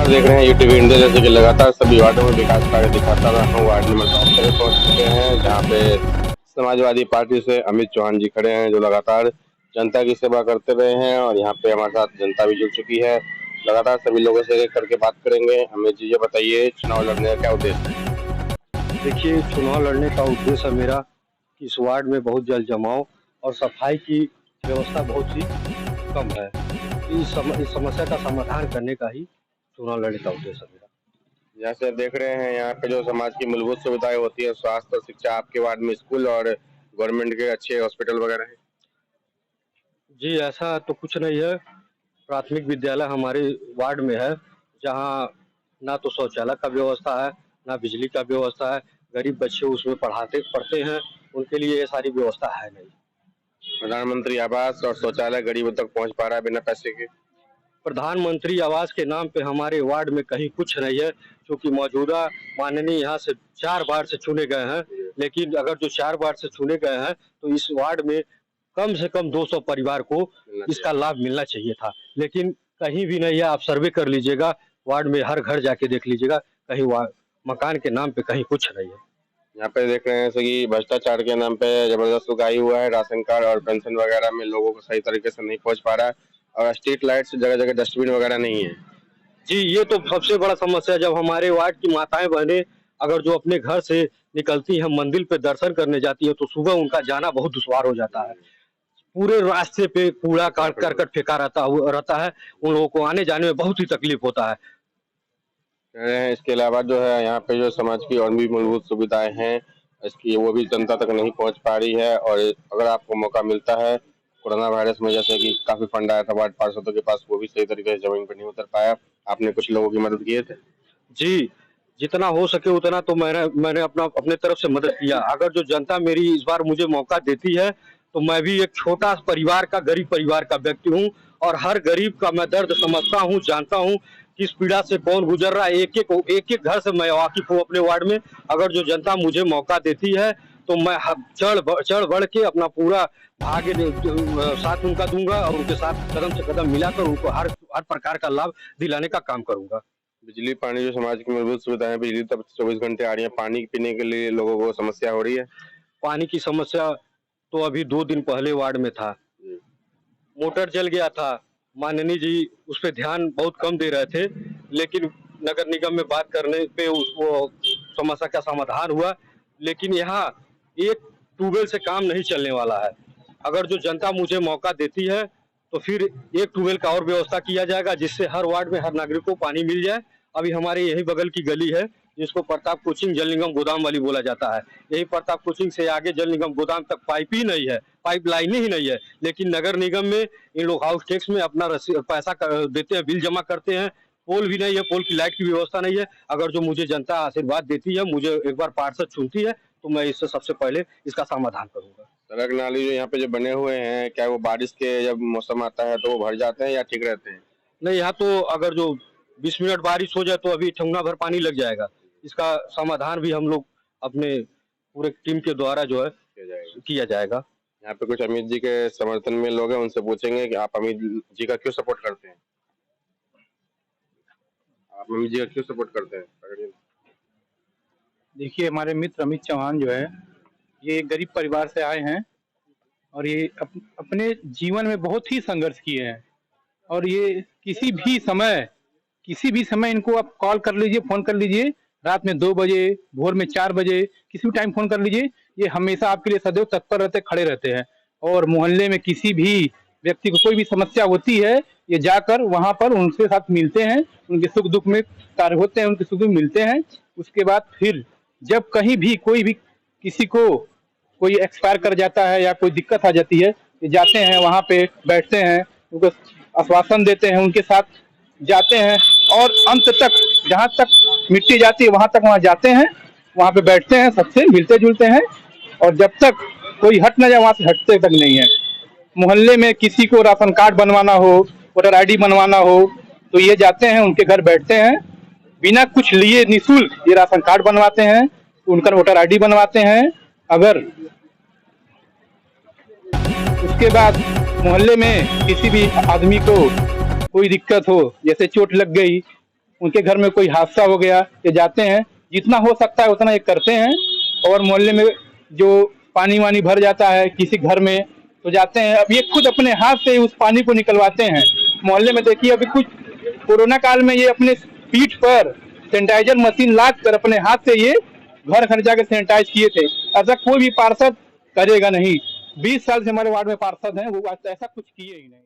लगातार देख रहे हैं यूट्यूब इंडिया, जैसे कि लगातार सभी वार्डों में विकास कार्य दिखाता रहा हूँ। वार्ड नंबर 72 पहुंच चुके हैं, जहाँ पे समाजवादी पार्टी से अमित चौहान जी खड़े हैं, जो लगातार जनता की सेवा करते रहे हैं और यहाँ पे हमारे साथ जनता भी जुड़ चुकी है। लगातार सभी लोगों से एक करके बात करेंगे। अमित जी, ये बताइए, चुनाव लड़ने का क्या उद्देश्य है? देखिए, चुनाव लड़ने का उद्देश्य मेरा कि इस वार्ड में बहुत जल जमाव और सफाई की व्यवस्था बहुत ही कम है। इस समस्या का समाधान करने का ही चुनाव लड़ने का उद्देश्य है मेरा। जैसे देख रहे हैं यहाँ पे जो समाज की मूलभूत सुविधाएं होती है, स्वास्थ्य और शिक्षा, आपके वार्ड में स्कूल और गवर्नमेंट के अच्छे हॉस्पिटल वगैरह है? जी, ऐसा तो कुछ नहीं है। प्राथमिक विद्यालय हमारे वार्ड में है, जहाँ ना तो शौचालय का व्यवस्था है, ना बिजली का व्यवस्था है। गरीब बच्चे उसमें पढ़ते हैं, उनके लिए ये सारी व्यवस्था है नहीं। प्रधानमंत्री आवास और शौचालय गरीबों तक पहुंच पा रहा है बिना पैसे के? प्रधानमंत्री आवास के नाम पे हमारे वार्ड में कहीं कुछ नहीं है, क्योंकि मौजूदा माननीय यहाँ से 4 बार से चुने गए हैं। लेकिन अगर जो 4 बार से चुने गए हैं, तो इस वार्ड में कम से कम 200 परिवार को इसका लाभ मिलना चाहिए था, लेकिन कहीं भी नहीं है। आप सर्वे कर लीजिएगा, वार्ड में हर घर जाके देख लीजिएगा, कहीं मकान के नाम पे कहीं कुछ नहीं है। यहाँ पे देख रहे हैं कि भ्रष्टाचार के नाम पे जबरदस्त उगाही हुआ है। राशन कार्ड और पेंशन वगैरह में लोगों को सही तरीके से नहीं पहुंच पा रहा है, और स्ट्रीट लाइट्स, जगह जगह डस्टबिन वगैरह नहीं है। जी, ये तो सबसे बड़ा समस्या है। जब हमारे वार्ड की माताएं बहनें अगर जो अपने घर से निकलती हैं, मंदिर पे दर्शन करने जाती है, तो सुबह उनका जाना बहुत दुश्वार हो जाता है। पूरे रास्ते पे कूड़ा करकट फेंका रहता है। उन लोगों को आने जाने में बहुत ही तकलीफ होता है। इसके अलावा जो है यहाँ पे जो समाज की और भी मूलभूत सुविधाएं हैं, इसकी वो भी जनता तक नहीं पहुंच पा रही है। और अगर आपको मौका मिलता है, कोरोना वायरस में जैसे कि काफी फंड आया था वार्ड पार्षदों के पास, वो भी सही तरीके से जमीन पर नहीं उतर पाया। आपने कुछ लोगों की मदद किए थे? जी, जितना हो सके उतना तो मैंने अपने तरफ से मदद किया। अगर जो जनता मेरी इस बार मुझे मौका देती है, तो मैं भी एक छोटा परिवार का, गरीब परिवार का व्यक्ति हूँ, और हर गरीब का मैं दर्द समझता हूँ, जानता हूँ किस पीड़ा से कौन गुजर रहा है। एक-एक घर से मैं वाकिफ हूँ अपने वार्ड में। अगर जो जनता मुझे मौका देती है, तो मैं चढ़ बढ़ के अपना पूरा आगे साथ उनका दूंगा, और उनके साथ कदम से कदम मिलाकर उनको हर प्रकार का लाभ दिलाने का काम करूंगा। बिजली पानी, जो समाज की मूलभूत सुविधाएं, बिजली तब 24 घंटे आ रही है, पानी पीने के लिए लोगों को समस्या हो रही है? पानी की समस्या तो अभी 2 दिन पहले वार्ड में था। मोटर जल गया था। माननीय जी उस पे ध्यान बहुत कम दे रहे थे, लेकिन नगर निगम में बात करने पे वो समस्या का समाधान हुआ। लेकिन यहाँ एक ट्यूबवेल से काम नहीं चलने वाला है। अगर जो जनता मुझे मौका देती है, तो फिर एक ट्यूबवेल का और व्यवस्था किया जाएगा, जिससे हर वार्ड में हर नागरिक को पानी मिल जाए। अभी हमारे यही बगल की गली है, जिसको प्रताप कोचिंग जल निगम गोदाम वाली बोला जाता है। यही प्रताप कोचिंग से आगे जल निगम गोदाम तक पाइप ही नहीं है, पाइप लाइन ही नहीं है। लेकिन नगर निगम में इन लोग हाउस टैक्स में अपना पैसा देते हैं, बिल जमा करते हैं। पोल भी नहीं है, पोल की लाइट की व्यवस्था नहीं है। अगर जो मुझे जनता आशीर्वाद देती है, मुझे एक बार पार्षद चुनती है, तो मैं इससे सबसे पहले इसका समाधान करूंगा। सड़क नाली जो यहाँ पे जो बने हुए हैं, क्या वो बारिश के जब मौसम आता है तो वो भर जाते हैं या ठीक रहते हैं? नहीं, यहाँ तो अगर जो 20 मिनट बारिश हो जाए, तो अभी ठंगना भर पानी लग जाएगा। इसका समाधान भी हम लोग अपने पूरे टीम के द्वारा जो है किया जाएगा। यहाँ पे कुछ अमित जी के समर्थन में लोग हैं, उनसे पूछेंगे कि आप अमित जी का क्यों सपोर्ट करते हैं? आप अमित जी का क्यों सपोर्ट करते हैं? देखिए, हमारे मित्र अमित चौहान जो है, ये एक गरीब परिवार से आए हैं और ये अपने जीवन में बहुत ही संघर्ष किए हैं। और ये किसी भी समय इनको आप कॉल कर लीजिए, फ़ोन कर लीजिए, रात में 2 बजे, भोर में 4 बजे, किसी भी टाइम फ़ोन कर लीजिए, ये हमेशा आपके लिए सदैव तत्पर रहते, खड़े रहते हैं। और मोहल्ले में किसी भी व्यक्ति को कोई भी समस्या होती है, ये जाकर वहाँ पर उनके साथ मिलते हैं, उनके सुख-दुःख में कार्य होते हैं, उनके सुख-दुःख मिलते हैं। उसके बाद फिर जब कहीं भी कोई भी किसी को कोई एक्सपायर कर जाता है या कोई दिक्कत आ जाती है, ये जाते हैं, वहाँ पे बैठते हैं, उनको आश्वासन देते हैं, उनके साथ जाते हैं और अंत तक, जहाँ तक मिट्टी जाती है वहाँ तक वहाँ जाते हैं, वहाँ पे बैठते हैं, सबसे मिलते-जुलते हैं, और जब तक कोई हट ना जाए वहाँ से हटते तक नहीं है। मोहल्ले में किसी को राशन कार्ड बनवाना हो, वोटर आईडी बनवाना हो, तो ये जाते हैं, उनके घर बैठते हैं, बिना कुछ लिए निःशुल्क ये राशन कार्ड बनवाते हैं, उनका वोटर आईडी बनवाते हैं। अगर उसके बाद मोहल्ले में किसी भी आदमी को कोई दिक्कत हो, जैसे चोट लग गई उनके घर में कोई हादसा हो गया, ये जाते हैं, जितना हो सकता है उतना ये करते हैं। और मोहल्ले में जो पानी वानी भर जाता है किसी घर में तो जाते हैं, अब ये खुद अपने हाथ से उस पानी को निकलवाते हैं। मोहल्ले में देखिए अभी कुछ कोरोना काल में ये अपने पीठ पर सैनिटाइजर मशीन लाद कर अपने हाथ से ये घर घर जाकर सैनिटाइज किए थे। ऐसा कोई भी पार्षद करेगा नहीं। 20 साल से हमारे वार्ड में पार्षद हैं, वो ऐसा कुछ किए ही नहीं।